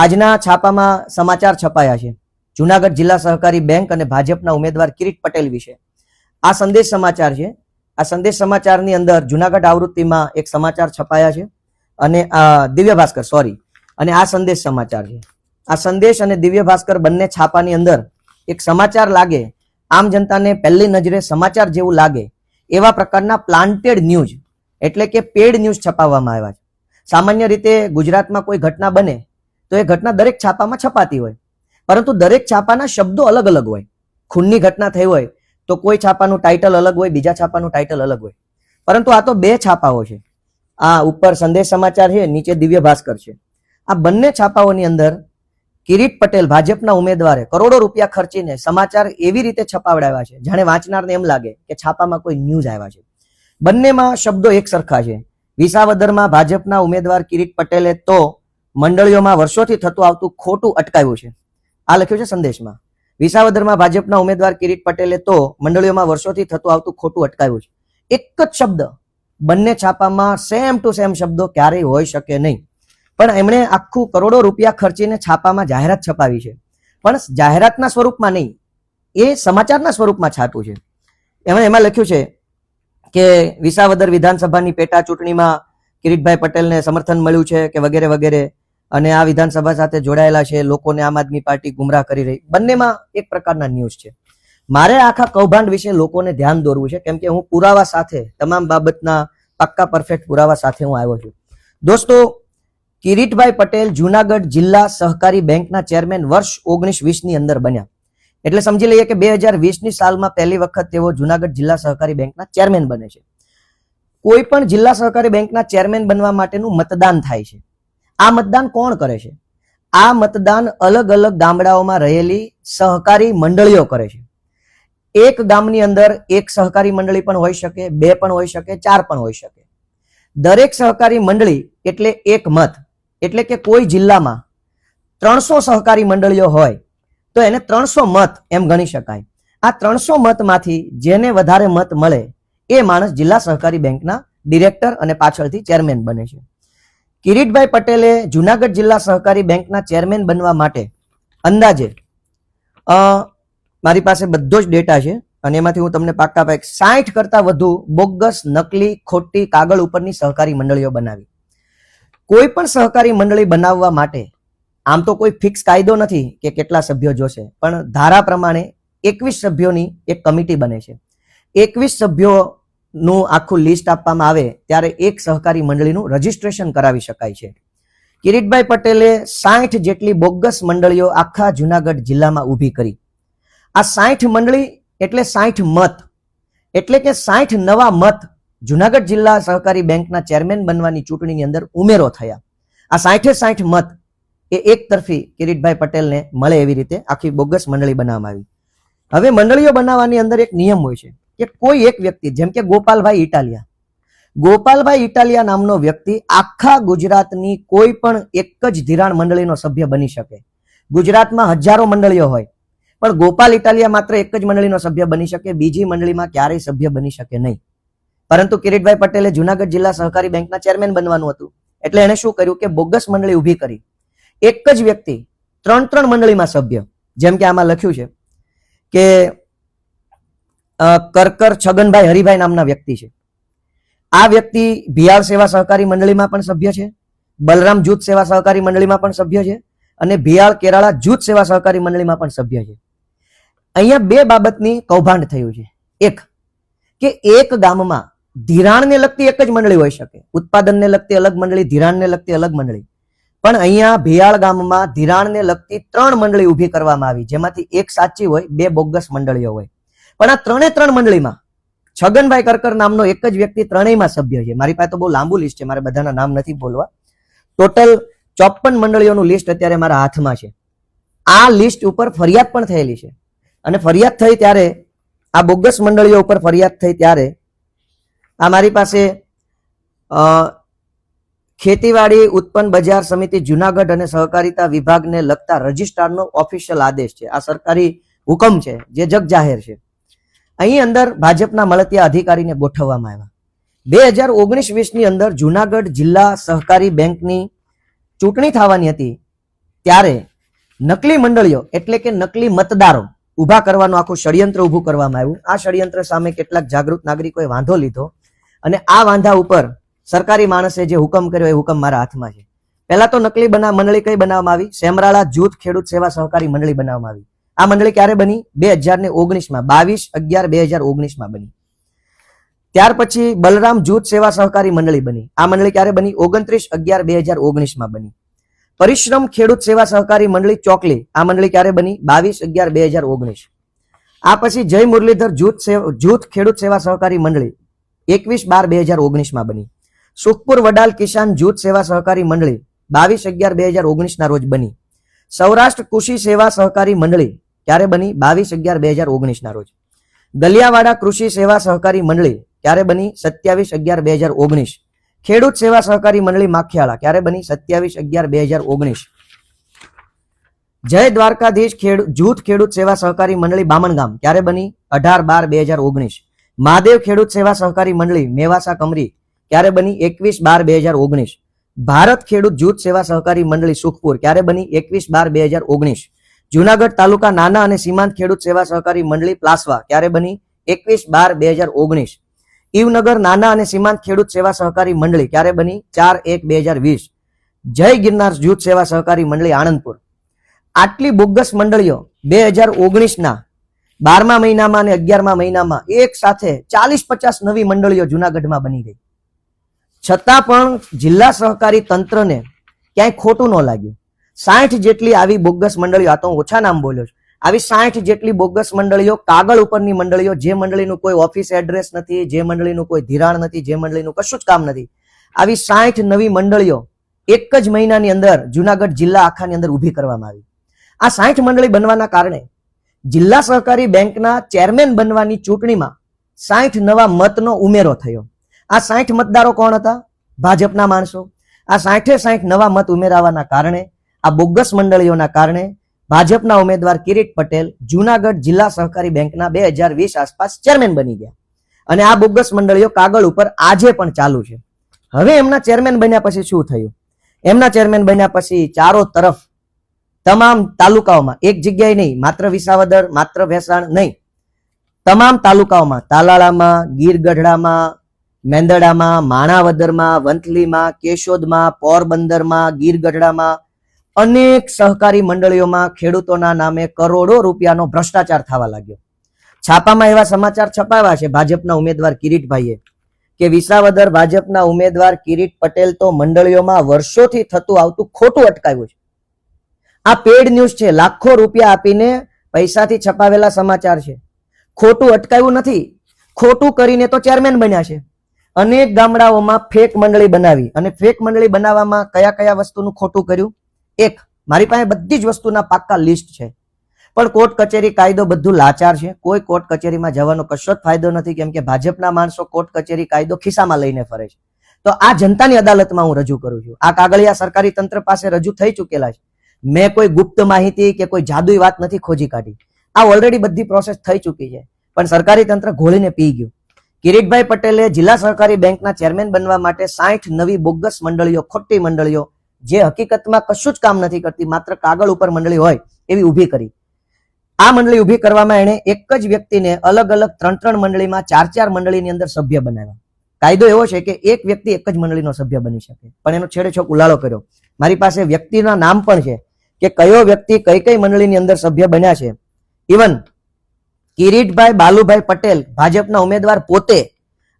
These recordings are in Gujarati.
આજના છાપામાં સમાચાર છપાયા છે જુનાગઢ જિલ્લા સહકારી બેંક અને ભાજપના ઉમેદવાર કિરીટ પટેલ વિશે. આ સંદેશ સમાચાર છે. આ સંદેશ સમાચારની અંદર જુનાગઢ આવૃત્તિમાં એક સમાચાર છપાયા છે અને દિવ્ય ભાસ્કર અને આ સંદેશ સમાચાર છે. આ સંદેશ અને દિવ્ય ભાસ્કર બંને છાપાની અંદર એક સમાચાર લાગે, આમ જનતાને પહેલી નજરે સમાચાર જેવું લાગે એવા પ્રકારના પ્લાન્ટેડ ન્યૂઝ એટલે કે પેડ ન્યૂઝ છપાવવામાં આવ્યા છે. સામાન્ય રીતે ગુજરાતમાં કોઈ ઘટના બને તો એ ઘટના દરેક છાપામાં છપાતી હોય, પરંતુ દરેક છાપાના શબ્દો અલગ અલગ હોય. ખૂનની ઘટના થઈ હોય તો કોઈ છાપાનું ટાઇટલ અલગ હોય, બીજા છાપાનું ટાઇટલ અલગ હોય. પરંતુ આ તો બે છાપાઓ છે. આ ઉપર સંદેશ સમાચાર છે, નીચે દિવ્ય ભાસ્કર છે. આ બંને છાપાઓની અંદર કિરીટ પટેલ ભાજપના ઉમેદવારે કરોડો રૂપિયા ખર્ચીને સમાચાર એવી રીતે છપાવડાવ્યા છે જાણે વાંચનારને એમ લાગે કે છાપામાં કોઈ ન્યૂઝ આવ્યા છે. બંનેમાં શબ્દો એક સરખા છે. વિસાવદરમાં ભાજપના ઉમેદવાર કિરીટ પટેલે તો મંડળીઓમાં વર્ષોથી થતું આવતું ખોટું અટકાવ્યું છે. આ લખ્યું છે સંદેશમાં. વિસાવદરમાં ભાજપના ઉમેદવાર કિરીટ પટેલે તો મંડળીઓમાં વર્ષોથી થતું આવતું ખોટું અટકાવ્યું છે. એક જ શબ્દ બંને છાપામાં સેમ ટુ સેમ શબ્દો ક્યારેય હોઈ શકે નહીં. પણ એમણે આખું કરોડો રૂપિયા ખર્ચીને છાપામાં જાહેરાત છપાવી છે, પણ જાહેરાતના સ્વરૂપમાં નહીં, એ સમાચારના સ્વરૂપમાં છાપ્યું છે. એમાં લખ્યું છે કે વિસાવદર વિધાનસભાની પેટા ચૂંટણીમાં કિરીટભાઈ પટેલને સમર્થન મળ્યું છે કે વગેરે વગેરે, અને આ વિધાનસભા સાથે જોડાયેલા છે, લોકોને આમ આદમી પાર્ટી ગુમરાહ કરી રહી. બંનેમાં એક પ્રકારના ન્યૂઝ છે. મારે આખા કૌભાંડ વિશે લોકોને ધ્યાન દોરવું છે, કેમ કે હું પુરાવા સાથે, તમામ બાબતના પાક્કા પરફેક્ટ પુરાવા સાથે હું આવ્યો છું. દોસ્તો, કિરીટભાઈ પટેલ જુનાગઢ જિલ્લા સહકારી બેંકના ચેરમેન વર્ષ 1920 ની અંદર બન્યા. એટલે સમજી લઈએ કે 2020ની સાલમાં પહેલી વખત તેઓ જુનાગઢ જિલ્લા સહકારી બેંકના ચેરમેન બને છે. કોઈ પણ જિલ્લા સહકારી બેંકના ચેરમેન બનવા માટેનું મતદાન થાય છે. આ મતદાન કોણ કરે છે? આ મતદાન અલગ અલગ ગામડાઓમાં રહેલી સહકારી મંડળીઓ કરે છે. એક ગામની અંદર એક સહકારી મંડળી પણ હોઈ શકે, બે પણ હોઈ શકે, ચાર પણ હોઈ શકે. દરેક સહકારી મંડળી એટલે એક મત. એટલે કે કોઈ જિલ્લામાં 300 સહકારી મંડળીઓ હોય તો એને 300 મત એમ ગણી શકાય. આ 300 મતમાંથી જેને વધારે મત મળે એ માણસ જિલ્લા સહકારી બેંકના ડિરેક્ટર અને પાછળથી ચેરમેન બને છે. કિરીટભાઈ પટેલે જુનાગઢ જિલ્લા સહકારી બેંકના ચેરમેન બનવા માટે અંદાજે મારી પાસે બધો જ ડેટા છે અને એમાંથી હું તમને પાક્કા 60 કરતા વધુ બોગસ, નકલી, ખોટી કાગળ ઉપરની સહકારી મંડળીઓ બનાવી. કોઈ પણ સહકારી મંડળી બનાવવા માટે આમ તો કોઈ ફિક્સ કાયદો નથી કે કેટલા સભ્યો જોશે, પણ ધારા પ્રમાણે 21 સભ્યોની એક કમિટી બને છે. 21 સભ્યોનું આખું લિસ્ટ આપવામાં આવે ત્યારે એક સહકારી મંડળીનું રજીસ્ટ્રેશન કરાવી શકાય છે. કિરીટભાઈ પટેલે 60 જેટલી બોગસ મંડળીઓ આખા જુનાગઢ જિલ્લામાં ઊભી કરી. આ 60 મંડળી એટલે 60 મત, એટલે કે 60 નવા મત જુનાગઢ જિલ્લા સહકારી બેંકના ચેરમેન બનવાની ચૂંટણીની અંદર ઉમેરો થયા. આ 60 મત એ એક તરફી કિરીટભાઈ પટેલને મળે એવી રીતે આખી બોગસ મંડળી બનાવવામાં આવી. હવે મંડળીઓ બનાવવાની અંદર એક નિયમ હોય છે કે કોઈ એક વ્યક્તિ, જેમ કે ગોપાલભાઈ ઇટાલિયા નામનો વ્યક્તિ આખા ગુજરાતની કોઈ પણ એક જ ધિરાણ મંડળીનો સભ્ય બની શકે. ગુજરાતમાં હજારો મંડળીઓ હોય, પણ ગોપાલ ઇટાલિયા માત્ર એક જ મંડળીનો સભ્ય બની શકે, બીજી મંડળીમાં ક્યારેય સભ્ય બની શકે નહીં. પરંતુ કિરીટભાઈ પટેલે જુનાગઢ જિલ્લા સહકારી બેંકના ચેરમેન બનવાનું હતું, એટલે એને શું કર્યું કે બોગસ મંડળી ઊભી કરી. એક જ વ્યક્તિ 3 મંડળીમાં સભ્ય. જેમ કે આમાં લખ્યું છે કે કરકર છગનભાઈ હરિભાઈ નામના વ્યક્તિ છે. આ વ્યક્તિ ભિયાળ સેવા સહકારી મંડળીમાં પણ સભ્ય છે, બલરામ જૂથ સેવા સહકારી મંડળીમાં પણ સભ્ય છે અને ભિયાળ કેરાળા જૂથ સેવા સહકારી મંડળીમાં પણ સભ્ય છે. અહીંયા બે બાબતની કૌભાંડ થયું છે. એક કે એક ગામમાં ધિરાણને લગતી એક જ મંડળી હોઈ શકે, ઉત્પાદનને લગતી અલગ મંડળી, ધિરાણને લગતી અલગ મંડળી. પણ અહીંયા ભિયાળ ગામમાં ધિરાણને લગતી 3 મંડળી ઊભી કરવામાં આવી, જેમાંથી એક સાચી હોય, 2 બોગસ મંડળીઓ હોય. પણ આ 3 મંડળીમાં છગનભાઈ કરકર નામનો એક જ વ્યક્તિ ત્રણેયમાં સભ્ય છે. મારી પાસે તો બહુ લાંબુ લિસ્ટ છે, મારે બધાના નામ નથી બોલવા. ટોટલ 54 મંડળીઓનું લિસ્ટ અત્યારે મારા હાથમાં છે. આ લિસ્ટ ઉપર ફરિયાદ પણ થયેલી છે અને ફરિયાદ થઈ ત્યારે, આ બોગસ મંડળીઓ ઉપર ફરિયાદ થઈ ત્યારે આ મારી પાસે ખેતીવાડી ઉત્પન્ન બજાર સમિતિ જુનાગઢ અને સહકારિતા વિભાગને લગતા રજિસ્ટ્રારનો ઓફિશિયલ આદેશ છે. આ સરકારી હુકમ છે જે જગ જાહેર છે. અહીં અંદર ભાજપના મળતિયા અધિકારીને ગોઠવવામાં આવ્યા. 2019-20ની અંદર જુનાગઢ જિલ્લા સહકારી બેંકની ચૂંટણી થવાની હતી ત્યારે નકલી મંડળીઓ એટલે કે નકલી મતદારો ઉભા કરવાનું આખું ષડયંત્ર ઉભું કરવામાં આવ્યું. આ ષડયંત્ર સામે કેટલાક જાગૃત નાગરિકોએ વાંધો લીધો અને આ વાંધા ઉપર સરકારી માણસે જે હુકમ કર્યો એ હુકમ મારા હાથમાં છે. પહેલા તો નકલી મંડળી કઈ બનાવવામાં આવી? સેમરાળા જૂથ ખેડૂત સેવા સહકારી મંડળી બનાવવામાં આવી. આ મંડળી ક્યારે બની? 2019માં 22/11/2019માં બની. ત્યાર પછી બલરામ જૂથ સેવા સહકારી મંડળી બની. આ મંડળી ક્યારે બની? 29/11/2019માં બની. પરિશ્રમ ખેડૂત સેવા સહકારી મંડળી ચોકલી, આ મંડળી ક્યારે બની? 22/11/2019. આ પછી જય મુરલીધર જૂથ ખેડૂત સેવા સહકારી મંડળી 21/12/2019માં બની. સુખપુર વડાલ કિસાન જૂથ સેવા સહકારી મંડળી 22/11/2019 ના રોજ બની. સૌરાષ્ટ્ર કૃષિ સેવા સહકારી મંડળી ક્યારે બની? 22/11/2019 ના રોજ. ગલિયાવાડા કૃષિ સેવા સહકારી મંડળી ક્યારે બની? 27/11/2019. ખેડૂત સેવા સહકારી મંડળી માખિયાળા ક્યારે બની? 27/11/2019. જય દ્વારકાધીશ જૂથ ખેડૂત સેવા સહકારી મંડળી બામણગામ ક્યારે બની? 18/12/2019. મહાદેવ ખેડૂત સેવા સહકારી મંડળી મેવાસા કમરી ક્યારે બની? 21/12/2019. ભારત ખેડૂત જૂથ સેવા સહકારી મંડળી સુખપુર ક્યારે બની? 21/12/2019. જુનાગઢ તાલુકા નાના અને સીમાંત ખેડૂત સેવા સહકારી મંડળી પ્લાસવા ક્યારે બની? 21/12/2019. ઈવનગર નાના અને સીમાંત ખેડૂત સેવા સહકારી મંડળી ક્યારે બની? 4/1/2020. જય ગિરનાર જૂથ સેવા સહકારી મંડળી આણંદપુર. આટલી બોગસ મંડળીઓ 2019ના 12મા મહિનામાં અને 11મા મહિનામાં એક સાથે 40-50 નવી મંડળીઓ જુનાગઢમાં બની ગઈ. છતાં પણ જિલ્લા સહકારી તંત્રને ક્યાંય ખોટું ન લાગ્યું. 60 જેટલી આવી બોગસ મંડળીઓ, આ તો હું ઓછા નામ બોલ્યો છું, આવી 60 જેટલી બોગસ મંડળીઓ, કાગળ ઉપરની મંડળીઓ, જે મંડળીનું કોઈ ઓફિસ એડ્રેસ નથી, જે મંડળીનું કોઈ ધિરાણ નથી, જે મંડળીનું કશું જ કામ નથી, આવી 60 નવી મંડળીઓ એક જ મહિનાની અંદર જુનાગઢ જિલ્લા આખાની અંદર ઊભી કરવામાં આવી. આ 60 મંડળી બનવાના કારણે જિલ્લા સહકારી બેંકના ચેરમેન બનવાની ચૂંટણીમાં 60 નવા મતનો ઉમેરો થયો. આ 60 મતદારો કોણ હતા? ભાજપના માણસો. આ 60 નવા મત ઉમેરાવાના કારણે, આ બોગસ મંડળીઓના કારણે ભાજપના ઉમેદવાર કિરીટ પટેલ જુનાગઢ જિલ્લા સહકારી બેંકના 2020 આસપાસ ચેરમેન બની ગયા. અને આ બોગસ મંડળીઓ કાગળ ઉપર આજે પણ ચાલુ છે. હવે એમના ચેરમેન બન્યા પછી શું થયું? એમના ચેરમેન બન્યા પછી ચારો તરફ તમામ તાલુકાઓમાં, એક જગ્યાએ નહીં, માત્ર વિસાવદર, માત્ર ભેસાણ નહીં, તમામ તાલુકાઓમાં, તાલાળામાં, ગીર ગઢડામાં, મેંદડામાં, માણાવદરમાં, વંથલીમાં, કેશોદમાં, પોરબંદરમાં, ગીર ગઢડામાં અનેક સહકારી મંડળીઓમાં ખેડૂતોના નામે કરોડો રૂપિયાનો ભ્રષ્ટાચાર થવા લાગ્યો. છાપામાં એવા સમાચાર છપાવ્યા છે ભાજપના ઉમેદવાર કિરીટભાઈએ કે વિસાવદર ભાજપના ઉમેદવાર કિરીટ પટેલ તો મંડળીઓમાં વર્ષોથી થતું આવતું ખોટું અટકાવ્યું છે. આ પેડ ન્યૂઝ છે, લાખો રૂપિયા આપીને પૈસાથી છપાવેલા સમાચાર છે. ખોટું અટકાવ્યું નથી, ખોટું કરીને તો ચેરમેન બન્યા છે. અનેક ગામડાઓમાં ફેક મંડળી બનાવી, અને ફેક મંડળી બનાવવામાં કયા કયા વસ્તુનું ખોટું કર્યું? એક, મારી પાસે બધી જ વસ્તુના પાક્કા લિસ્ટ છે, પણ કોર્ટ કચેરી કાયદો બધું લાચાર છે. કોઈ કોર્ટ કચેરીમાં જવાનો કશો જ ફાયદો નથી, કેમ કે ભાજપના માણસો કોર્ટ કચેરી કાયદો ખિસ્સામાં લઈને ફરે છે. તો આ જનતાની અદાલતમાં હું રજૂ કરું છું. આ કાગળિયા સરકારી તંત્ર પાસે રજૂ થઈ ચૂકેલા છે. મેં કોઈ ગુપ્ત માહિતી કે કોઈ જાદુઈ વાત નથી ખોજી કાઢી. આ ઓલરેડી બધી પ્રોસેસ થઈ ચૂકી છે, પણ સરકારી તંત્ર ઘોળીને પી ગયું. કિરીટભાઈ પટેલે જિલ્લા સહકારી બેંકના ચેરમેન બનવા માટે 60 નવી બોગસ મંડળીઓ, ખોટી મંડળીઓ, જે હકીકતમાં કશું જ કામ નથી કરતી, માત્ર કાગળ ઉપર મંડળી હોય એવી ઊભી કરી. આ મંડળી ઊભી કરવામાં એણે એક જ વ્યક્તિને અલગ અલગ 3 મંડળીમાં 4 મંડળીની અંદર સભ્ય બનાવ્યા. કાયદો એવો છે કે એક વ્યક્તિ એક જ મંડળીનો સભ્ય બની શકે, પણ એનો છેડેછોક ઉલાળો કર્યો. મારી પાસે વ્યક્તિના નામ પણ છે કે કયો વ્યક્તિ કઈ કઈ મંડળીની અંદર સભ્ય બન્યા છે. ઇવન કિરીટભાઈ બાલુભાઈ પટેલ ભાજપના ઉમેદવાર પોતે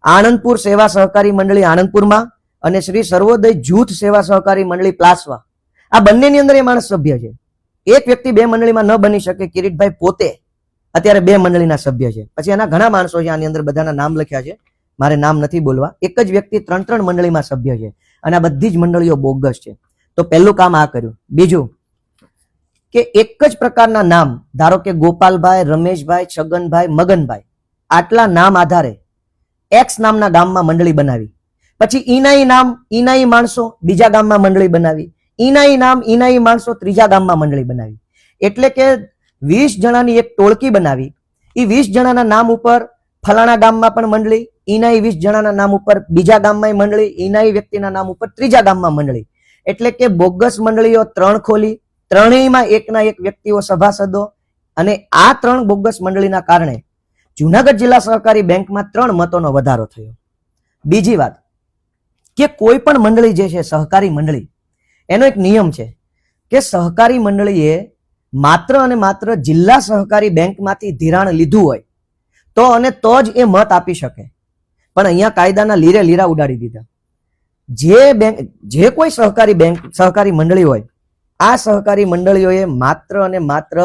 આણંદપુર સેવા સહકારી મંડળી આણંદપુરમાં અને શ્રી સર્વોદય જૂથ સેવા સહકારી મંડળી પ્લાસવા, આ બંનેની અંદર એ માણસ સભ્ય છે. એક વ્યક્તિ 2 મંડળીમાં ન બની શકે. કિરીટભાઈ પોતે અત્યારે 2 મંડળીના સભ્ય છે. પછી એના ઘણા માણસો છે, આની અંદર બધાના નામ લખ્યા છે, મારે નામ નથી બોલવા. એક જ વ્યક્તિ 3 મંડળીમાં સભ્ય છે, અને આ બધી જ મંડળીઓ બોગસ છે. તો પહેલું કામ આ કર્યું. બીજું કે એક જ પ્રકારના નામ, ધારો કે ગોપાલભાઈ, રમેશભાઈ, છગનભાઈ, મગનભાઈ, આટલા નામ આધારે એક્સ નામના ગામમાં મંડળી બનાવી. પછી ઈનાઈ માણસો બીજા ગામમાં મંડળી બનાવી, ઈનાઈ માણસો ત્રીજા ગામમાં મંડળી બનાવી. એટલે કે 20 જણાની એક ટોળકી બનાવી. એ 20 જણાના નામ ઉપર ફલાણા ગામમાં પણ મંડળી, ઈનાઈ 20 જણાના નામ ઉપર બીજા ગામમાં મંડળી, ઈનાઈ વ્યક્તિના નામ ઉપર ત્રીજા ગામમાં મંડળી. એટલે કે બોગસ મંડળીઓ 3 ખોલી, ત્રણેયમાં એકના એક વ્યક્તિઓ સભાસદો, અને આ 3 બોગસ મંડળીના કારણે જુનાગઢ જિલ્લા સહકારી બેંકમાં 3 મતોનો વધારો થયો. બીજી વાત કે કોઈ પણ મંડળી જે છે સહકારી મંડળી, એનો એક નિયમ છે કે સહકારી મંડળીએ માત્ર અને માત્ર જિલ્લા સહકારી બેંકમાંથી ધિરાણ લીધું હોય તો અને તો જ એ મત આપી શકે. પણ અહીંયા કાયદાના લીરે લીરા ઉડાડી દીધા. જે કોઈ સહકારી મંડળી હોય, આ સહકારી મંડળીઓએ માત્ર અને માત્ર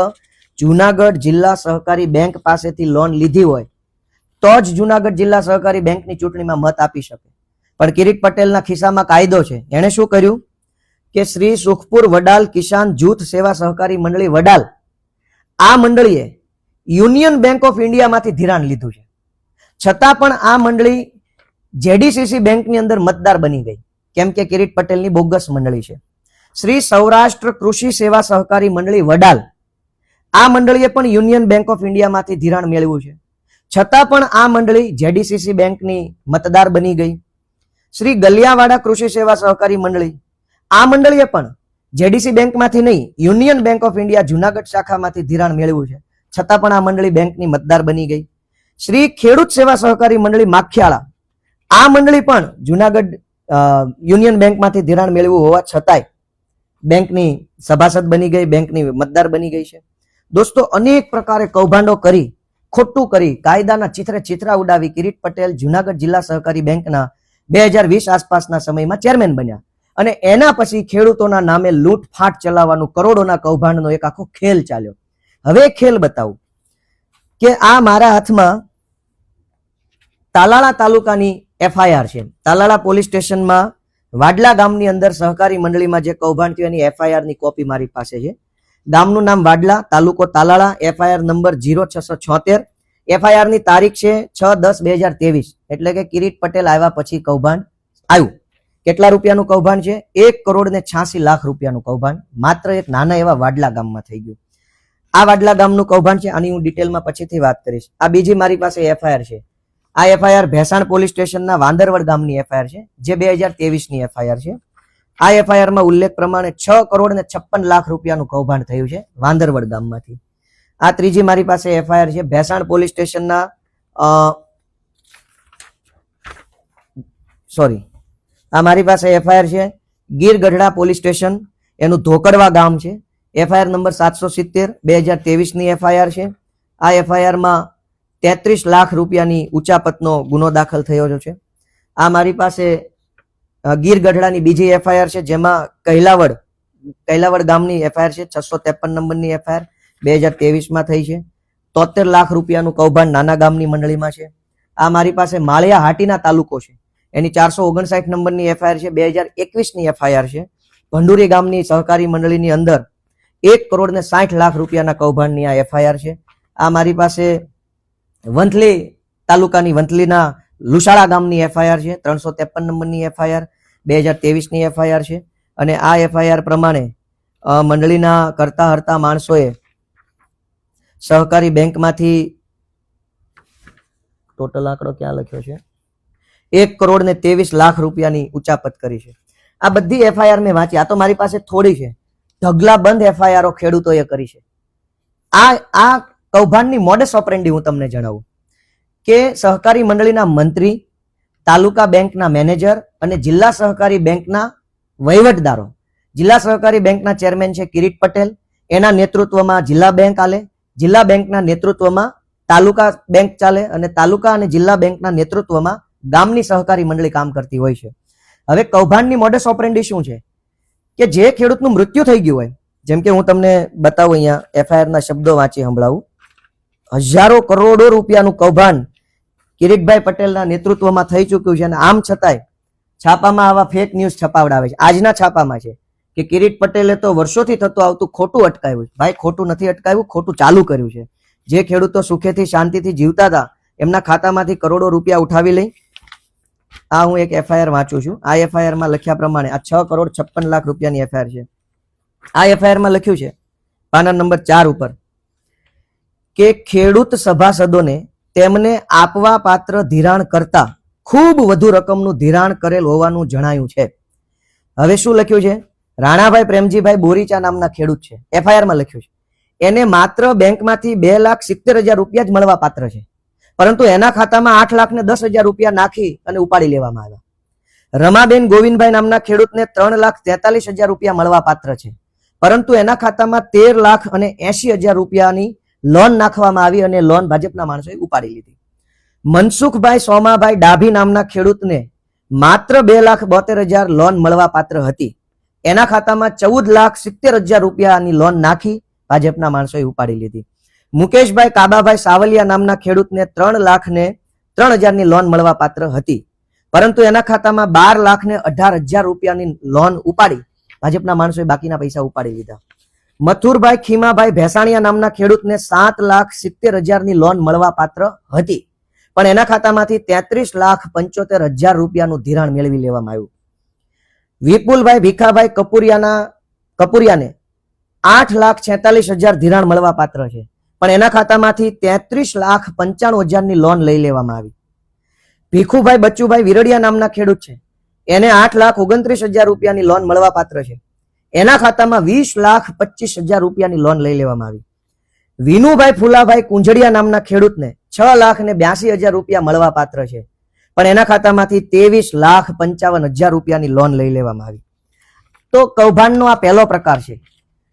જુનાગઢ જિલ્લા સહકારી બેંક પાસેથી લોન લીધી હોય તો જ જુનાગઢ જિલ્લા સહકારી બેંકની ચૂંટણીમાં મત આપી શકે. પણ કિરીટ પટેલના ખિસ્સામાં કાયદો છે. એણે શું કર્યું કે શ્રી સુખપુર વડાલ કિસાન જૂથ સેવા સહકારી મંડળી વડાલ, આ મંડળીએ યુનિયન બેંક ઓફ ઇન્ડિયામાંથી ધિરાણ લીધું છે. છતાં પણ આ મંડળી જેડીસીસી બેંકની અંદર મતદાર બની ગઈ, કેમ કે કિરીટ પટેલની બોગસ મંડળી છે. શ્રી સૌરાષ્ટ્ર કૃષિ સેવા સહકારી મંડળી વડાલ, આ મંડળીએ પણ યુનિયન બેંક ઓફ ઇન્ડિયામાંથી ધિરાણ મેળવ્યું છે. છતાં પણ આ મંડળી જેડીસીસી બેંકની મતદાર બની ગઈ. શ્રી ગલિયાવાડા કૃષિ સેવા સહકારી મંડળી, આ મંડળીએ પણ જેડીસી બેંકમાંથી નહીં, Union Bank of India Junagadh શાખામાંથી ધિરાણ મેળવ્યું છે. છતાં પણ આ મંડળી બેંકની મતદાર બની ગઈ. શ્રી ખેડૂત સેવા સહકારી મંડળી માખિયાળા, આ મંડળી પણ જુનાગઢ યુનિયન બેંકમાંથી ધિરાણ મેળવ્યું હોવા છતાંય બેંકની સભાસદ બની ગઈ, બેંકની મતદાર બની ગઈ છે. દોસ્તો, અનેક પ્રકારે કૌભાંડો કરી, ખોટું કરી, કાયદાના ચિત્રા ઉડાવી કિરીટ પટેલ જુનાગઢ જિલ્લા સહકારી બેંકના 2020 આસપાસના સમયમાં ચેરમેન બન્યા. અને એના પછી ખેડૂતોના નામે લૂંટફાટ ચલાવવાનું, કરોડોના કૌભાંડનો એક આખો ખેલ ચાલ્યો. હવે ખેલ બતાવું કે આ મારા હાથમાં તાલાળા તાલુકાની FIR છે. તાલાળા પોલીસ સ્ટેશનમાં વાડલા ગામની અંદર સહકારી મંડળીમાં જે કૌભાંડ થયું એની FIR ની કોપી મારી પાસે છે. ગામનું નામ વાડલા, તાલુકો તાલાળા, FIR નંબર 0676. FIR ની તારીખ છે 6/10/2023. એટલે કે કિરીટ પટેલ આવ્યા પછી કૌભાંડ આવ્યું. કેટલા રૂપિયાનું કૌભાંડ છે? 1,86,00,000 રૂપિયાનું કૌભાંડ માત્ર એક નાના એવા વાડલા ગામમાં થઈ ગયું. આ વાડલા ગામનું કૌભાંડ છે. આની હું ડિટેલમાં પછીથી વાત કરીશ. આ બીજી મારી પાસે FIR છે. આ FIR ભેસાણ પોલીસ સ્ટેશનના વાંદરવડ ગામની FIR છે, જે 2023 ની FIR છે. આ FIR માં ઉલ્લેખ પ્રમાણે 6,56,00,000 રૂપિયાનું કૌભાંડ થયું છે વાંદરવડ ગામમાંથી. આ ત્રીજી મારી પાસે FIR છે. ભેસાણ પોલીસ સ્ટેશનના આ મારી પાસે FIR છે ગીર ગઢડા પોલીસ સ્ટેશન, એનું ધોકડવા ગામ છે. FIR નંબર 770 2023 ની FIR છે. આ FIR માં 33 લાખ રૂપિયાની ઉચાપતનો ગુનો દાખલ થયો છે. આ મારી પાસે ગીર ગઢડાની બીજી FIR છે, જેમાં કૈલાવડ ગામની FIR છે. 653 નંબરની FIR 2023 માં થઈ છે. 73 લાખ રૂપિયાનું કૌભાંડ નાના ગામની મંડળીમાં છે. આ મારી પાસે માળિયા હાટીના તાલુકો છે, એની 459 નંબરની FIR છે. 2021 ની FIR છે. ભંડુરી ગામની સહકારી મંડળીની અંદર 1,60,00,000 રૂપિયાના કૌભાંડની આ FIR છે. આ મારી પાસે વંથલી તાલુકાની વંથલીના લુસાડા ગામની FIR છે. 353 નંબરની FIR 2023 ની FIR છે. અને આ FIR પ્રમાણે મંડળીના કરતા હરતા માણસોએ સહકારી બેંકમાંથી ટોટલ આંકડો ક્યાં લખ્યો છે? 1,23,00,000 રૂપિયાની ઉચાપત કરી છે. આ બધી FIR મેં વાંચી. આ તો મારી પાસે થોડી છે. ઢગલાબંધ FIRઓ ખેડૂતોએ કરી છે. આ કૌભાંડની મોડસ ઓપરેન્ડી હું તમને જણાવું કે સહકારી મંડળીના મંત્રી, તાલુકા બેંકના મેનેજર અને જિલ્લા સહકારી બેંકના વહીવટદારો, જિલ્લા સહકારી બેંકના ચેરમેન છે કિરીટ પટેલ, એના નેતૃત્વમાં જિલ્લા બેંક ચાલે, જિલ્લા બેંકના નેતૃત્વમાં તાલુકા બેંક ચાલે અને તાલુકા અને જિલ્લા બેંકના નેતૃત્વમાં ગામની સહકારી મંડળી કામ કરતી હોય છે. હવે કૌભાંડની મોડસ ઓપરેન્ડી શું છે કે જે ખેડૂતનું મૃત્યુ થઈ ગયું હોય, જેમ કે હું તમને બતાવું, અહીંયા FIR ના શબ્દો વાંચી સંભળાવું. હજારો કરોડો રૂપિયાનું કૌભાંડ કિરીટભાઈ પટેલના નેતૃત્વમાં થઈ ચૂક્યું છે અને આમ છતાંય છાપામાં આવા ફેક ન્યૂઝ છપાવડાવે છે. આજના છાપામાં છે કે કિરીટ પટેલે તો વર્ષોથી થતું આવતું ખોટું અટકાવ્યું. ભાઈ, ખોટું નથી અટકાવ્યું, ખોટું ચાલુ કર્યું છે. જે ખેડૂતો સુખેથી શાંતિથી જીવતા હતા એમના ખાતામાંથી કરોડો રૂપિયા ઉઠાવી લઈ. આ હું એક FIR વાંચું છું. આ FIR માં લખ્યા પ્રમાણે આ 6,56,00,000 રૂપિયાની FIR છે. આ FIR માં લખ્યું છે પાના નંબર 4 ઉપર કે ખેડૂત સભાસદોને તેમને આપવા પાત્ર ધિરાણ કરતા ખૂબ વધુ રકમનું ધિરાણ કરેલ હોવાનું જણાયું છે. હવે શું લખ્યું છે? રાણાભાઈ પ્રેમજીભાઈ બોરીચા નામના ખેડૂત છે, FIR માં લખ્યું છે, એને માત્ર બેંકમાંથી 2,70,000 રૂપિયા જ મળવા પાત્ર છે, પરંતુ એના ખાતામાં 8,10,000 રૂપિયા નાખી અને ઉપાડી લેવામાં આવ્યા. રમાબેન ગોવિંદભાઈ નામના ખેડૂતને 3,43,000 રૂપિયા મળવા પાત્ર છે, પરંતુ એના ખાતામાં 13,80,000 રૂપિયાની લોન નાખવામાં આવી અને લોન ભાજપના માણસોએ ઉપાડી લીધી. મનસુખભાઈ સોમાભાઈ ડાભી નામના ખેડૂતને માત્ર 2,72,000 લોન મળવા પાત્ર હતી, એના ખાતામાં 14,70,000 રૂપિયાની લોન નાખી ભાજપના માણસોએ ઉપાડી લીધી. મુકેશભાઈ કાબાભાઈ સાવલિયા નામના ખેડૂતને 3,03,000 લોન મળવા પાત્ર હતી, પરંતુ એના ખાતામાં 12,18,000 રૂપિયાની લોન ઉપાડી ભાજપના માણસોએ બાકીના પૈસા ઉપાડી લીધા. મથુરભાઈ ખીમાભાઈ ભેસાણીયા નામના ખેડૂતને 7,70,000 લોન મળવા પાત્ર હતી, પણ એના ખાતામાંથી 33,75,000 રૂપિયાનું ધિરાણ મેળવી લેવામાં આવ્યું. વિપુલભાઈ ભીખાભાઈ કપુરિયાને 8,46,000 ધિરાણ મળવા પાત્ર છે, પણ એના ખાતામાંથી 33,95,000 લોન લઈ લેવામાં આવી. ભીખુભાઈ બચ્ચુભાઈ વિરડિયા નામના ખેડૂત છે, એને 8,29,000 રૂપિયાની લોન મળવા પાત્ર છે, એના ખાતામાં 20,25,000 રૂપિયાની લોન લઈ લેવામાં આવી. વિનુભાઈ ફુલાભાઈ કુંજડિયા નામના ખેડૂતને 6,82,000 રૂપિયા મળવા પાત્ર છે, પણ એના ખાતામાંથી 23,55,000 રૂપિયાની લોન લઈ લેવામાં આવી. તો કૌભાંડનો આ પહેલો પ્રકાર છે.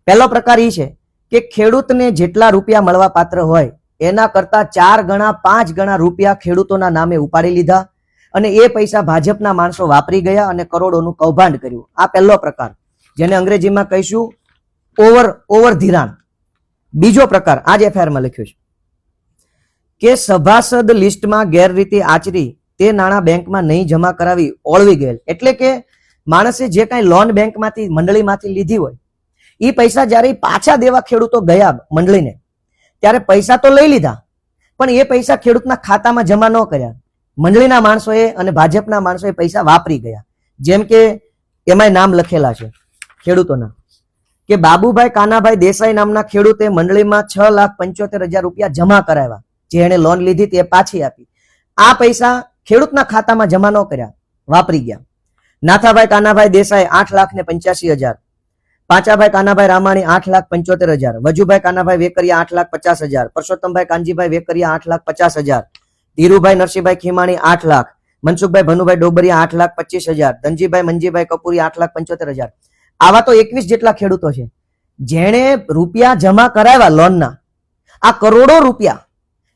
પહેલો પ્રકાર એ છે કે ખેડૂતને જેટલા રૂપિયા મળવા પાત્ર હોય એના કરતા 4 ગણા 5 ગણા રૂપિયા ખેડૂતોના નામે ઉપાડી લીધા અને એ પૈસા ભાજપના માણસો વાપરી ગયા અને કરોડોનું કૌભાંડ કર્યું. આ પહેલો પ્રકાર, જેને અંગ્રેજીમાં કહીશું ઓવર ધિરાણ. બીજો પ્રકાર આ જ FIR માં લખ્યું છે કે સભાસદ લિસ્ટમાં ગેરરીતિ આચરી તે નાણાં બેંકમાં નહીં જમા કરાવી ઓળવી ગયેલ. એટલે કે માણસે જે કાંઈ લોન બેંકમાંથી મંડળીમાંથી લીધી હોય એ પૈસા જ્યારે પાછા દેવા ખેડૂતો ગયા મંડળીને, ત્યારે પૈસા તો લઈ લીધા પણ એ પૈસા ખેડૂતના ખાતામાં જમા ન કર્યા. મંડળીના માણસોએ અને ભાજપના માણસોએ પૈસા વાપરી ગયા. જેમ કે એમાંય નામ લખેલા છે ખેડૂતોના, કે બાબુભાઈ કાનાભાઈ દેસાઈ નામના ખેડૂતે મંડળીમાં 6,75,000 રૂપિયા જમા કરાવ્યા, જે એને લોન લીધી તે પાછી આપી. આ પૈસા ખેડૂતના ખાતામાં જમા ન કર્યા, વાપરી ગયા. નાથાભાઈ કાનાભાઈ દેસાઈ 8,85,000, પાંચાભાઈ કાનાભાઈ રામાણી 8,75,000, વજુભાઈ કાનાભાઈ વેકરિયા 8,50,000, પરસોત્તમભાઈ કાનજીભાઈ વેકરિયા 8,50,000, ધીરુભાઈ નરસિંહભાઈ ખીમાણી 8 લાખ, મનસુખભાઈ ભનુભાઈ ડોબરિયા 8,25,000, ધનજીભાઈ મંજીભાઈ કપૂરિયા 8,75,000. આવા તો 21 જેટલા ખેડૂતો છે જેણે રૂપિયા જમા કરાવ્યા લોનના. આ કરોડો રૂપિયા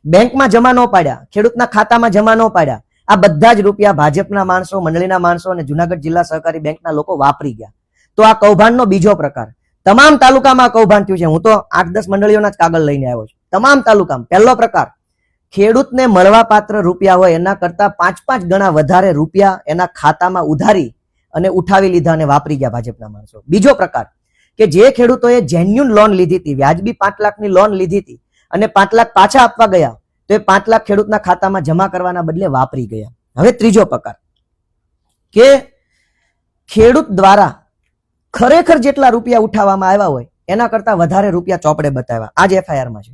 બેંકમાં જમા ન પાડ્યા, ખેડૂતના ખાતામાં જમા ન પાડ્યા. આ બધા જ રૂપિયા ભાજપના માણસો, મંડળીના માણસો અને જુનાગઢ જિલ્લા સહકારી બેંકના લોકો વાપરી ગયા. તો આ કૌભાંડનો બીજો પ્રકાર. તમામ તાલુકામાં કૌભાંડ થયું છે. હું તો 8-10 મંડળીઓના જ કાગળ લઈને આવ્યો છું. તમામ તાલુકામાં પહેલો પ્રકાર, ખેડૂતને મળવા પાત્ર રૂપિયા હોય એના કરતા 5-5 ગણા વધારે રૂપિયા એના ખાતામાં ઉધારી અને ઉઠાવી લીધા અને વાપરી ગયા ભાજપના માણસો. બીજો પ્રકાર, કે જે ખેડૂતોએ જેન્યુન લોન લીધી હતી, વ્યાજબી 5 લાખની લોન લીધી હતી અને 5 લાખ પાછા આપવા ગયા તો એ 5 લાખ ખેડૂતના ખાતામાં જમા કરવાના બદલે વાપરી ગયા. હવે ત્રીજો પ્રકાર, કે ખેડૂત દ્વારા ખરેખર જેટલા રૂપિયા ઉઠાવવામાં આવ્યા હોય એના કરતા વધારે રૂપિયા ચોપડે બતાવ્યા. આ જ FIR માં છે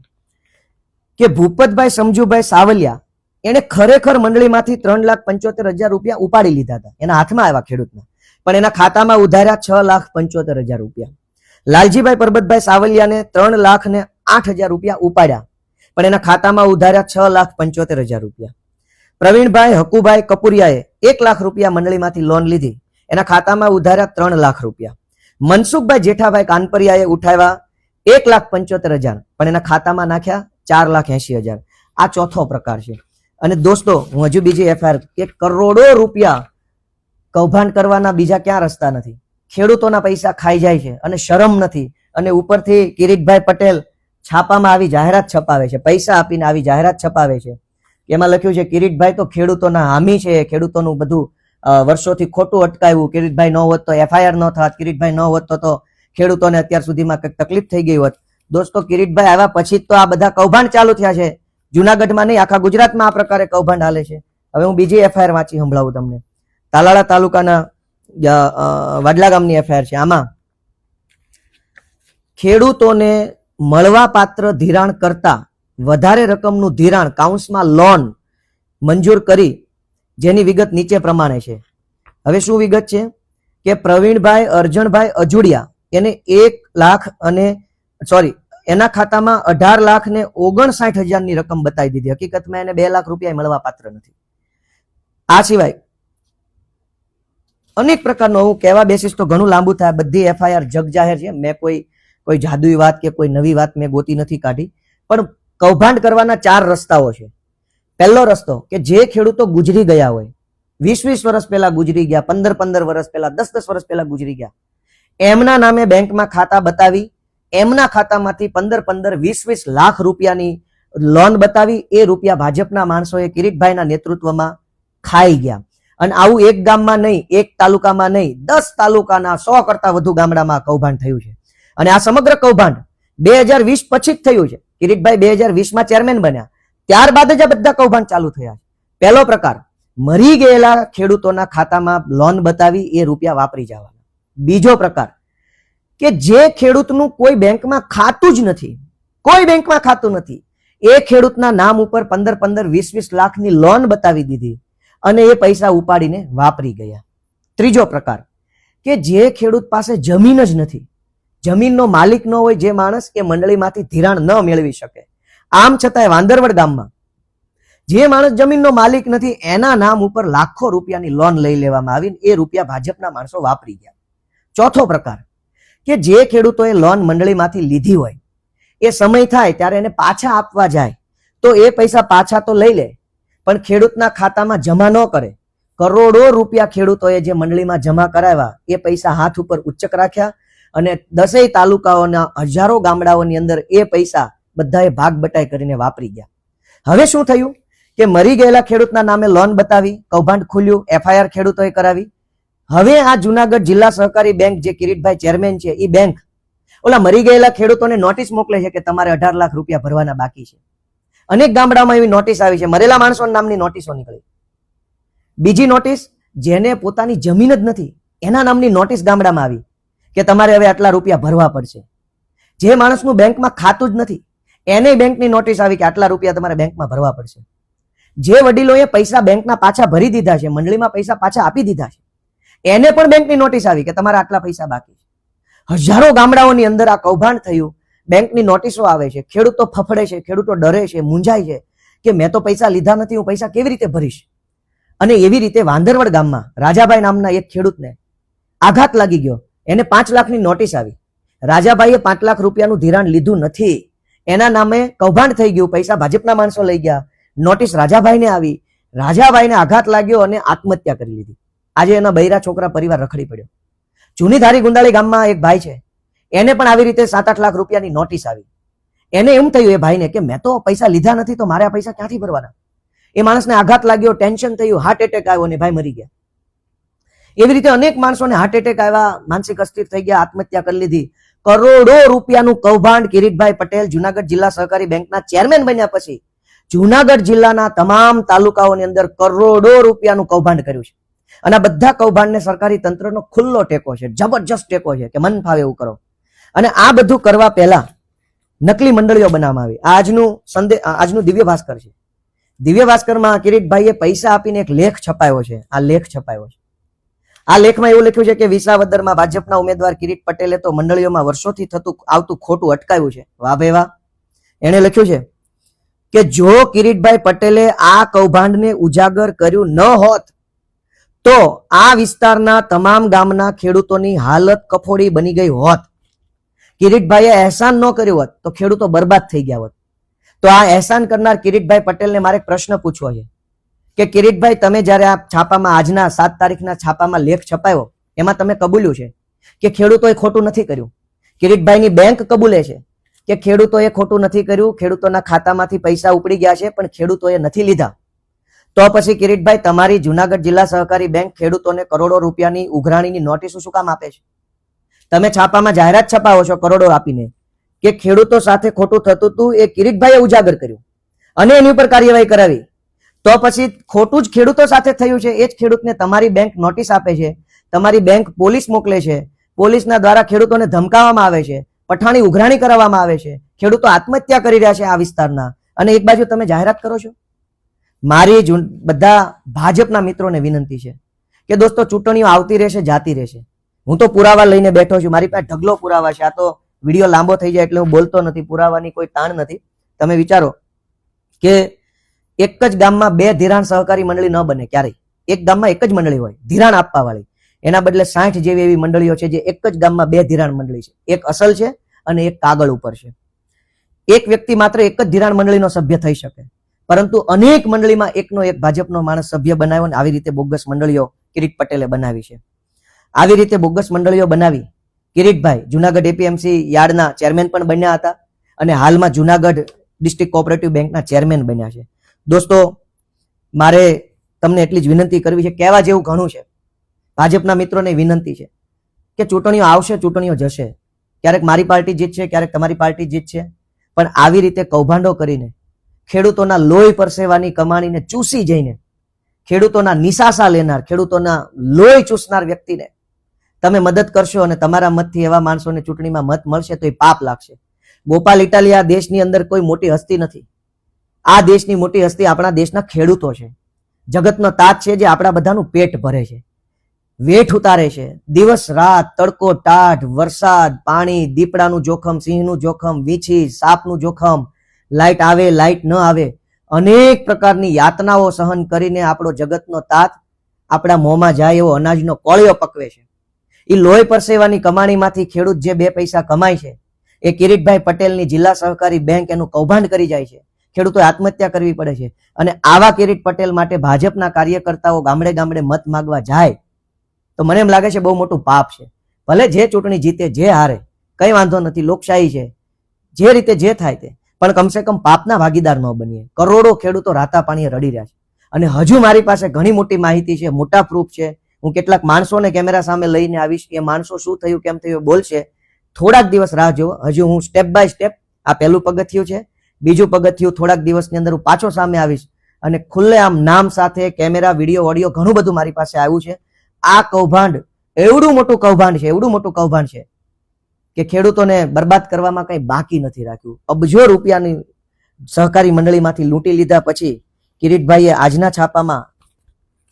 કે ભૂપતભાઈ સમજુભાઈ સાવલિયા એને ખરેખર મંડળીમાંથી 3,75,000 રૂપિયા ઉપાડી લીધા હતા, એના હાથમાં આવ્યા ખેડૂતના, પણ એના ખાતામાં ઉધાર્યા 6,75,000 રૂપિયા. લાલજીભાઈ પરબતભાઈ સાવલિયાને 3,08,000 રૂપિયા ઉપાડ્યા, પણ એના ખાતામાં ઉધાર્યા 6,75,000 રૂપિયા. પ્રવીણભાઈ હકુભાઈ કપુરિયાએ 1 લાખ રૂપિયા મંડળીમાંથી લોન લીધી, એના ખાતામાં ઉધાર્યા 3 લાખ રૂપિયા. મનસુખભાઈ જેઠાભાઈ કાનપરિયાએ ઉઠાવ્યા 1,75,000, પણ એના ખાતામાં નાખ્યા 4,80,000. આ ચોથો પ્રકાર છે. અને દોસ્તો, હું હજુ બીજી FIR કે કરોડો રૂપિયા કૌભાંડ કરવાના બીજા ક્યાં રસ્તા નથી. ખેડૂતોના પૈસા ખાઈ જાય છે અને શરમ નથી. અને ઉપરથી કિરીટભાઈ પટેલ છાપામાં આવી જાહેરાત છપાવે છે, પૈસા આપીને આવી જાહેરાત છપાવે છે. એમાં લખ્યું છે કિરીટભાઈ તો ખેડૂતોના હામી છે, ખેડૂતોનું બધું વર્ષોથી ખોટું અટકાવ્યું, કિરીટભાઈ ન હોત તો FIR ન થાત, કિરીટભાઈ ન હોત તો ખેડૂતોને અત્યાર સુધીમાં કંઈક તકલીફ થઈ ગઈ હોત. દોસ્તો, કિરીટભાઈ આવ્યા પછી તો આ બધા કૌભાંડ ચાલુ થયા છે. જુનાગઢમાં નહીં, આખા ગુજરાતમાં આ પ્રકારે કૌભાંડ હાલે છે. હવે હું બીજી FIR વાંચી સંભળાવું તમને. તાલાળા તાલુકાના વાડલા ગામની FIR છે. આમાં ખેડૂતોને મળવા પાત્ર ધિરાણ કરતા વધારે રકમનું ધિરાણ કાઉન્સમાં લોન મંજૂર કરી, જેની વિગત નીચે પ્રમાણે છે. હવે શું વિગત છે કે પ્રવીણભાઈ અર્જણભાઈ અજુડિયા એને 1 લાખ અને એના ખાતામાં 18,59,000 ની રકમ બતાવી દીધી. હકીકતમાં એને 2 લાખ રૂપિયા મળવા પાત્ર નથી. આ સિવાય અનેક પ્રકારનો હું કહેવા બેસીશ તો ઘણું લાંબુ થાય. બધી એફઆઈઆર જગ જાહેર છે. મેં કોઈ જાદુઈ વાત કે કોઈ નવી વાત મેં ગોતી નથી કાઢી. પણ કૌભાંડ કરવાના 4 રસ્તાઓ છે. પહેલો રસ્તો કે જે ખેડૂતો ગુજરી ગયા હોય, 20-20 વર્ષ પહેલા ગુજરી ગયા, 15-15 વર્ષ પહેલા, 10-10 વર્ષ પહેલા ગુજરી ગયા, એમના નામે બેંકમાં ખાતા બતાવી એમના ખાતામાંથી 15-15, 20-20 લાખ રૂપિયાની લોન બતાવી એ રૂપિયા ભાજપના માણસોએ કિરીટભાઈના નેતૃત્વમાં ખાઈ ગયા. અને આવું એક ગામમાં નહીં, એક તાલુકામાં નહીં, 10 તાલુકાના 100 કરતા વધુ ગામડામાં કૌભાંડ થયું છે. અને આ સમગ્ર કૌભાંડ 2020 પછી જ થયું છે. કિરીટભાઈ 2020માં ચેરમેન બન્યા, ત્યારબાદ જ આ બધા કૌભાંડ ચાલુ થયા છે. પહેલો પ્રકાર, મરી ગયેલા ખેડૂતોના ખાતામાં લોન બતાવી એ રૂપિયા વાપરી જવાના. બીજો પ્રકાર કે જે ખેડૂતનું કોઈ બેંકમાં ખાતું જ નથી, કોઈ બેંકમાં ખાતું નથી, એ ખેડૂતના નામ ઉપર 15-15, 20-20 લાખની લોન બતાવી દીધી અને એ પૈસા ઉપાડીને વાપરી ગયા. ત્રીજો પ્રકાર કે જે ખેડૂત પાસે જમીન જ નથી, જમીનનો માલિક ન હોય જે માણસ, એ મંડળીમાંથી ધિરાણ ન મેળવી શકે. આમ છતાંય વાંદરવડ ગામમાં જે માણસ જમીનનો માલિક નથી એના નામ ઉપર લાખો રૂપિયાની લોન લઈ લેવામાં આવી, એ રૂપિયા ભાજપના માણસો વાપરી ગયા. ચોથો પ્રકાર કે જે ખેડૂતોએ લોન મંડળીમાંથી લીધી હોય, એ સમય થાય ત્યારે એને પાછા આપવા જાય તો એ પૈસા પાછા તો લઈ લે પણ ખેડૂતના ખાતામાં જમા ન કરે. કરોડો રૂપિયા ખેડૂતોએ જે મંડળીમાં જમા કરાવ્યા એ પૈસા હાથ ઉપર ઉચ્ચક રાખ્યા અને 10 તાલુકાઓના હજારો ગામડાઓની અંદર એ પૈસા બધાએ ભાગ બટાઈ કરીને વાપરી ગયા. હવે શું થયું કે મરી ગયેલા ખેડૂતના નામે લોન બતાવી, કૌભાંડ ખુલ્યું, એફઆઈઆર ખેડૂતોએ કરાવી. હવે આ જુનાગઢ જિલ્લા સહકારી બેંક જે કિરીટભાઈ ચેરમેન છે, એ બેંક ઓલા મરી ગયેલા ખેડૂતોને નોટિસ મોકલે છે કે તમારે 18 લાખ રૂપિયા ભરવાના બાકી છે. અનેક ગામડામાં એવી નોટિસ આવી છે, મરેલા માણસોના નામની નોટિસો નીકળી. બીજી નોટિસ, જેને પોતાની જમીન જ નથી એના નામની નોટિસ ગામડામાં આવી કે તમારે હવે આટલા રૂપિયા ભરવા પડશે. જે માણસનું બેંકમાં ખાતું જ નથી એને બેંકની નોટિસ આવી કે આટલા રૂપિયા તમારે બેંકમાં ભરવા પડશે. જે વડીલોએ પૈસા બેંકના પાછા ભરી દીધા છે, મંડળીમાં પૈસા પાછા આપી દીધા છે, એને પણ બેંકની નોટિસ આવી કે તમારા આટલા પૈસા બાકી છે. હજારો ગામડાઓની અંદર આ કૌભાંડ થયું. બેંકની નોટિસો આવે છે, ખેડૂતો ફફડે છે, ખેડૂતો ડરે છે, મૂંઝાય છે કે મેં તો પૈસા લીધા નથી, હું પૈસા કેવી રીતે ભરીશ. અને એવી રીતે વાંદરવડ ગામમાં રાજાભાઈ નામના એક ખેડૂતને આઘાત લાગી ગયો. એને 5 લાખની નોટિસ આવી. રાજાભાઈએ 5 લાખ રૂપિયાનું ધિરાણ લીધું નથી, એના નામે કૌભાંડ થઈ ગયું, પૈસા ભાજપના માણસો લઈ ગયા. નોટિસ રાજાભાઈને આવી, રાજાભાઈને આઘાત લાગ્યો અને આત્મહત્યા કરી લીધી. આજે એના બૈરા છોકરા પરિવાર રખડી પડ્યો. જૂની ધારી ગુંદાળી ગામમાં એક ભાઈ છે, એને પણ આવી રીતે 7-8 લાખ રૂપિયાની નોટિસ આવી. એને એમ થયું એ ભાઈને કે મેં તો પૈસા લીધા નથી તો મારે આ પૈસા ક્યાંથી ભરવાના. એ માણસને આઘાત લાગ્યો, ટેન્શન થયું, હાર્ટ એટેક આવ્યો અને ભાઈ મરી ગયા. એવી રીતે અનેક માણસોને હાર્ટ એટેક આવ્યા, માનસિક અસ્થિર થઈ ગયા, આત્મહત્યા કરી લીધી. કરોડો રૂપિયાનું કૌભાંડ કિરીટભાઈ પટેલ જુનાગઢ જિલ્લા સહકારી બેંકના ચેરમેન બન્યા પછી જુનાગઢ જિલ્લાના તમામ તાલુકાઓની અંદર કરોડો રૂપિયાનું કૌભાંડ કર્યું છે. અને આ બધા કૌભાંડને સરકારી તંત્રનો ખુલ્લો ટેકો છે, જબરજસ્ત ટેકો છે કે મન ફાવે એવું કરો. અને આ બધું કરવા પહેલા નકલી મંડળીઓ બનાવવામાં આવી. આજનું દિવ્ય ભાસ્કર છે. દિવ્ય ભાસ્કરમાં કિરીટભાઈએ પૈસા આપીને એક લેખ છપાયો છે. આ લેખ છપાયો છે. આ લેખમાં એવું લખ્યું છે કે વિસાવદરમાં ભાજપના ઉમેદવાર કિરીટ પટેલે તો મંડળીઓમાં વર્ષોથી આવતું ખોટું અટકાવ્યું છે. વાહ ભાઈ વાહ. એને લખ્યું છે કે જો કિરીટભાઈ પટેલે આ કૌભાંડને ઉજાગર કર્યું ન હોત તો આ વિસ્તારના તમામ ગામના ખેડૂતોની હાલત કફોડી બની ગઈ હોત. કિરીટભાઈએ અહેસાન ન કર્યું હોત તો ખેડૂતો બરબાદ થઈ ગયા હોત. તો આ અહેસાન કરનાર કિરીટભાઈ પટેલને મારે એક પ્રશ્ન પૂછવો છે કે કિરીટભાઈ, તમે જ્યારે આ છાપામાં આજના 7 તારીખના છાપામાં લેખ છપાયો એમાં તમે કબૂલ્યું છે કે ખેડૂતોએ ખોટું નથી કર્યું. કિરીટભાઈની બેંક કબૂલે છે કે ખેડૂતોએ ખોટું નથી કર્યું, ખેડૂતોના ખાતામાંથી પૈસા ઉપડી ગયા છે પણ ખેડૂતોએ નથી લીધા. તો પછી કિરીટભાઈ, તમારી જુનાગઢ જિલ્લા સહકારી બેંક ખેડૂતોને કરોડો રૂપિયાની ઉઘરાણીની નોટિસો શું કામ આપે છે? તમે છાપામાં જાહેરાત છપાવો છો કરોડો આપીને કે ખેડૂતો સાથે ખોટું થતું હતું, એ કિરીટભાઈએ ઉજાગર કર્યું અને એની ઉપર કાર્યવાહી કરાવી. તો પછી ખોટું જ ખેડૂતો સાથે થયું છે, એ જ ખેડૂતને તમારી બેંક નોટિસ આપે છે, તમારી બેંક પોલીસ મોકલે છે, પોલીસના દ્વારા ખેડૂતોને ધમકાવવામાં આવે છે, પઠાણી ઉઘરાણી કરવામાં આવે છે, ખેડૂતો આત્મહત્યા કરી રહ્યા છે આ વિસ્તારના, અને એક બાજુ તમે જાહેરાત કરો છો. મારી બધા ભાજપના મિત્રોને વિનંતી છે કે દોસ્તો, ચૂંટણીઓ આવતી રહેશે, જાતી રહેશે, હું તો પુરાવા લઈને બેઠો છું, મારી પાસે ઢગલો પુરાવા છે. આ તો વિડીયો લાંબો થઈ જાય એટલે હું બોલતો નથી, પુરાવાની કોઈ તાણ નથી. તમે વિચારો કે એક જ ગામમાં 2 ધિરાણ સહકારી મંડળી ન બને ક્યારેય. એક ગામમાં એક જ મંડળી હોય ધિરાણ આપવા વાળી, એના બદલે 60 જેવી એવી મંડળીઓ છે જે એક જ ગામમાં 2 ધિરાણ મંડળી છે. એક અસલ છે અને એક કાગળ ઉપર છે. એક વ્યક્તિ માત્ર એક જ ધિરાણ મંડળીનો સભ્ય થઈ શકે, પરંતુ અનેક મંડળીમાં એકનો એક ભાજપનો માણસ સભ્ય બનાવ્યો અને આવી રીતે બોગસ મંડળીઓ કિરીટ પટેલે બનાવી છે. આવી રીતે બોગસ મંડળીઓ બનાવી કિરીટભાઈ જુનાગઢ એપીએમસી યાર્ડના ચેરમેન પણ બન્યા હતા અને હાલમાં જુનાગઢ ડિસ્ટ્રિક્ટ કોઓપરેટિવ બેંકના ચેરમેન બન્યા છે. દોસ્તો, મારે તમને એટલી જ વિનંતી કરવી છે, કહેવા જેવું ઘણું છે. ભાજપના મિત્રોને વિનંતી છે કે ચૂંટણીઓ આવશે, ચૂંટણીઓ જશે, ક્યારેક મારી પાર્ટી જીતશે, ક્યારેક તમારી પાર્ટી જીતશે, પણ આવી રીતે કૌભાંડો કરીને ખેડૂતોના લોહી પરસેવાની કમાણીને ચૂસી જઈને ખેડૂતોના નિશાસા લેનાર, ખેડૂતોના લોહી ચૂસનાર વ્યક્તિને તમે મદદ કરશો અને તમારા મતથી એવા માણસોને ચૂંટણીમાં મત મળશે તો એ પાપ લાગશે. ગોપાલ ઇટાલિયા દેશની અંદર કોઈ મોટી હસ્તી નથી. આ દેશની મોટી હસ્તી આપણા દેશના ખેડૂતો છે. જગતનો તાત છે જે આપણા બધાનું પેટ ભરે છે, વેઠ ઉતારે છે. દિવસ રાત, તડકો ટાઢ, વરસાદ, પાણી, દીપડાનું જોખમ, સિંહનું જોખમ, વીછી, સાપનું જોખમ, લાઇટ આવે, લાઇટ ન આવે, અનેક પ્રકારની યાતનાઓ સહન કરીને આપણો જગતનો તાત આપણા મોંમાં જાય એવો અનાજનો કોળિયો પકવે છે. એ લોહી પરસેવાની કમાણીમાંથી ખેડૂત જે 2 પૈસા કમાય છે એ કિરીટભાઈ પટેલની જિલ્લા સહકારી બેંક એનું કૌભાંડ કરી જાય છે. ખેડૂતોએ આત્મહત્યા કરવી પડે છે. અને આવા કિરીટ પટેલ માટે ભાજપના કાર્યકર્તાઓ ગામડે ગામડે મત માંગવા જાય તો મને એમ લાગે છે બહુ મોટું પાપ છે. ભલે જે ચૂંટણી જીતે, જે હારે, કઈ વાંધો નથી, લોકશાહી છે, જે રીતે જે થાય તે, પણ કમસે કમ પાપના ભાગીદાર ન બનીએ. કરોડો ખેડૂતો રાતા પાણીએ રડી રહ્યા છે. અને હજુ મારી પાસે ઘણી મોટી માહિતી છે, મોટા પ્રૂફ છે. હું કેટલાક માણસોને કેમેરા સામે લઈને આવીશ, એ માણસો શું થયું કેમ થયું બોલશે. થોડાક દિવસ રાહ જુઓ. હજુ હું સ્ટેપ બાય સ્ટેપ, આ પહેલું પગથિયું છે, બીજું પગથિયું થોડાક દિવસની અંદર હું પાછો સામે આવીશ અને ખુલ્લેઆમ નામ સાથે કેમેરા, વિડીયો, ઓડિયો ઘણું બધું મારી પાસે આવ્યું છે. આ કૌભાંડ એવડું મોટું કૌભાંડ છે, એવડું મોટું કૌભાંડ છે કે ખેડૂતોને બરબાદ કરવામાં કંઈ બાકી નથી રાખ્યું. અબજો રૂપિયાની સહકારી મંડળીમાંથી લૂંટી લીધા પછી કિરીટભાઈએ આજના છાપામાં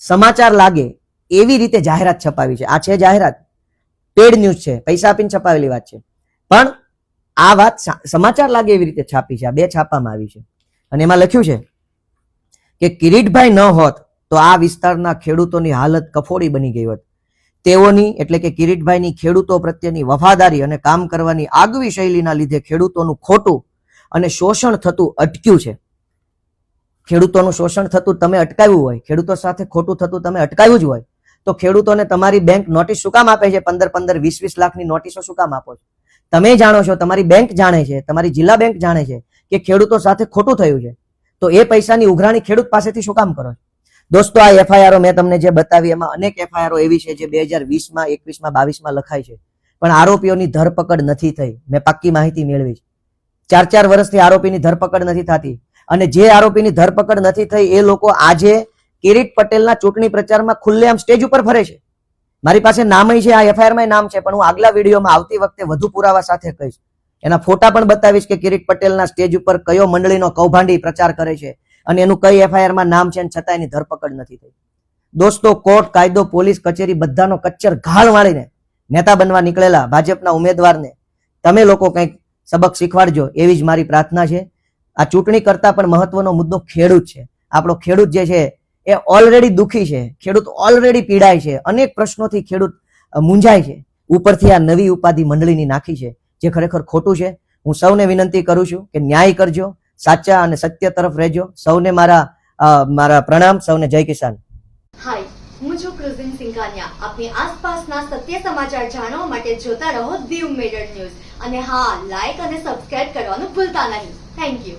સમાચાર લાગે એવી રીતે જાહેરાત છપાવી છે. આ છે જાહેરાત, પેડ ન્યૂઝ છે, પૈસા આપીને છપાવેલી વાત છે, પણ આ વાત સમાચાર લાગે એવી રીતે છાપી છે. આ 2 છાપામાં આવી છે અને એમાં લખ્યું છે કે કિરીટભાઈ ન હોત તો આ વિસ્તારના ખેડૂતોની હાલત કફોડી બની ગઈ હોત. તેઓની એટલે કે કિરીટભાઈની ખેડૂતો પ્રત્યેની વફાદારી અને કામ કરવાની આગવી શૈલીના લીધે ખેડૂતોનું ખોટું અને શોષણ થતું અટક્યું છે. ખેડૂતોનું શોષણ થતું તમે અટકાવ્યું હોય, ખેડૂતો સાથે ખોટું થતું તમે અટકાવ્યું જ હોય, તો ખેડૂતોને તમારી બેંક નોટિસ શું કામ આપે છે? 15-15, 20-20 લાખની નોટિસો શું કામ આપો છો? તમે જાણો છો, તમારી બેંક જાણે છે, તમારી જિલ્લા બેંક જાણે છે કે ખેડૂતો સાથે ખોટું થયું છે, તો એ પૈસાની ઉઘરાણી ખેડૂત પાસેથી શું કામ કરો છો? દોસ્તો, આ એફઆઈઆરો મેં તમને જે બતાવી એમાં અનેક એફઆઈઆરો એવી છે જે 2020માં, 21માં, 22માં લખાય છે, પણ આરોપીઓની ધરપકડ નથી થઈ. મેં પાક્કી માહિતી મેળવી છે. 4-4 વર્ષથી આરોપીની ધરપકડ નથી થતી અને જે આરોપીની ધરપકડ નથી થઈ એ લોકો આજે કિરીટ પટેલના ચૂંટણી પ્રચારમાં ખુલ્લેઆમ સ્ટેજ ઉપર ફરે છે. મારી પાસે નામય છે, આ એફઆઈઆરમાં નામ છે, પણ હું આગલા વિડીયોમાં આવતી વખતે વધુ પુરાવા સાથે કહીશ. એના ફોટા પણ બતાવીશ કે કિરીટ પટેલના સ્ટેજ ઉપર કયો મંડળીનો કૌભાંડી પ્રચાર કરે છે અને એનું કઈ એફઆઈઆરમાં નામ છે અને છતાં એની ધરપકડ નથી થઈ. દોસ્તો, કોર્ટ, કાયદો, પોલીસ કચેરી બધાનો કચ્ચર ઘાલ વાળીને નેતા બનવા નીકળેલા ભાજપના ઉમેદવારને તમે લોકો કંઈક સબક શીખવાડજો એવી જ મારી પ્રાર્થના છે. આ ચૂંટણી કરતા પણ મહત્વનો મુદ્દો ખેડૂત છે. આપણો ખેડૂત જે છે એ ઓલરેડી દુઃખી છે, ખેડૂત ઓલરેડી પીડાય છે, અનેક પ્રશ્નોથી ખેડૂત મૂંઝાય છે. ઉપરથી આ નવી ઉપાધિ મંડળીની નાખી છે જે ખરેખર ખોટું છે. હું સૌને વિનંતી કરું છું કે ન્યાય કરજો, સાચા અને સત્ય તરફ રહેજો. સૌને મારા પ્રણામ, સૌને જય કિસાન. હાય, હું છું ક્રુઝિન સિંઘાનિયા. આપની આસપાસના સત્ય સમાચાર જાણવા માટે જોતા રહો દીવ મિરર ન્યૂઝ અને હા, લાઈક અને સબસ્ક્રાઇબ કરવાનું ભૂલતા નહીં. Thank you.